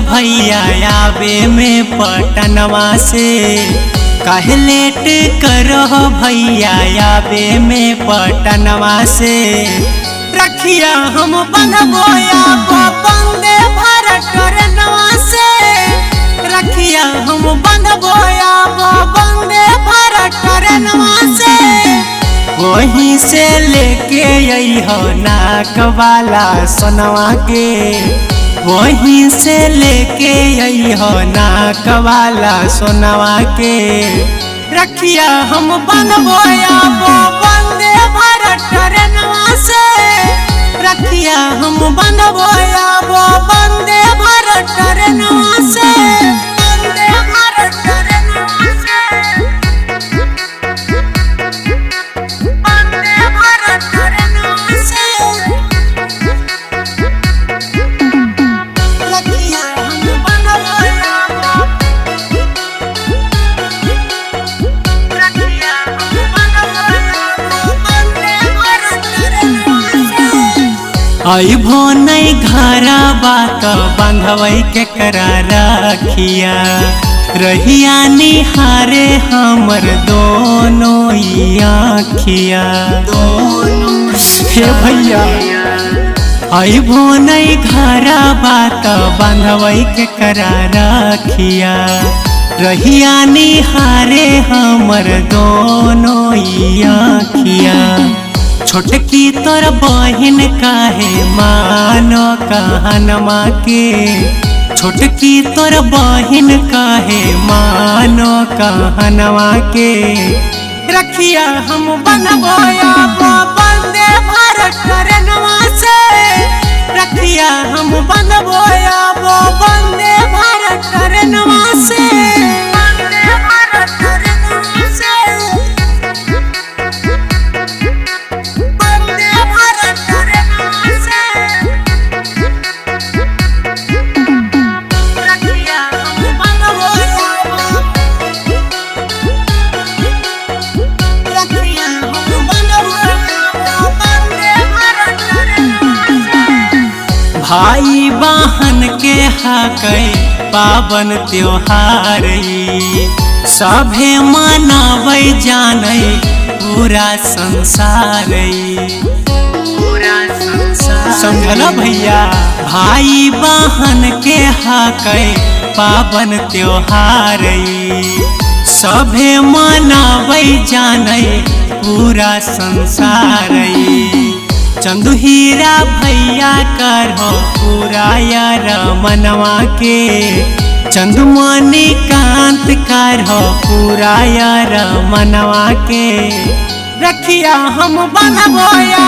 भैया आवे में पटनवा से, काहे लेट करो भैया आवे में पटनवा से। रखिया हम बनबोया बंदे भारत ट्रेनवा से, रखिया हम बनबोया बंदे भारत ट्रेनवा से। वहीं से लेके अइहो नाक वाला सोनवा के, वहीं से लेके अइहो नाक वाला सोनवा के। रखिया हम बनबोया बंदे भारत ट्रेनवा से, रखिया हम बनबोया बंदे भारत ट्रेनवा से। बंदे भारत ट्रेनवा से, बंदे भारत ट्रेनवा से। रखिया हम बनबोया, रखिया हम बनबोया बंदे भारत ट्रेनवा से। अइबो नहीं घरा बात बांधवई के करा रखिया, रहिया निहारे हमर दोनों आँखिया। हे भैया अइबो नहीं घरा बात बांधवई के करा रखिया, रहिया निहारे हमर दोनों आँखिया। छोटकी तोर बहिन काहे मानो कहनमा के, छोटकी तोर बहिन काहे मानो कहनमा के। रखिया हम बनबोया बंदे भारत ट्रेनवा से, रखिया हम बनबोया बंदे भारत ट्रेनवा से। बंदे भारत ट्रेनवा से, बंदे भारत ट्रेनवा से। रखिया हम बनबोया, रखिया हम बनबोया बंदे भारत ट्रेनवा से। भाई बहन के हाकै पावन त्योहार ई, सभे मनाबै जानै पूरा संसार ई। पूरा संसार समझल भैया। भाई बहन के हाकै पावन त्योहार ई, सभे मनाबै जानै पूरा संसार ई। चंदू हीरा भैया करहो पूरा यार मनवा के, चंदू मणिकांत करहो पूरा यार मनवा के। रखिया हम बनबोया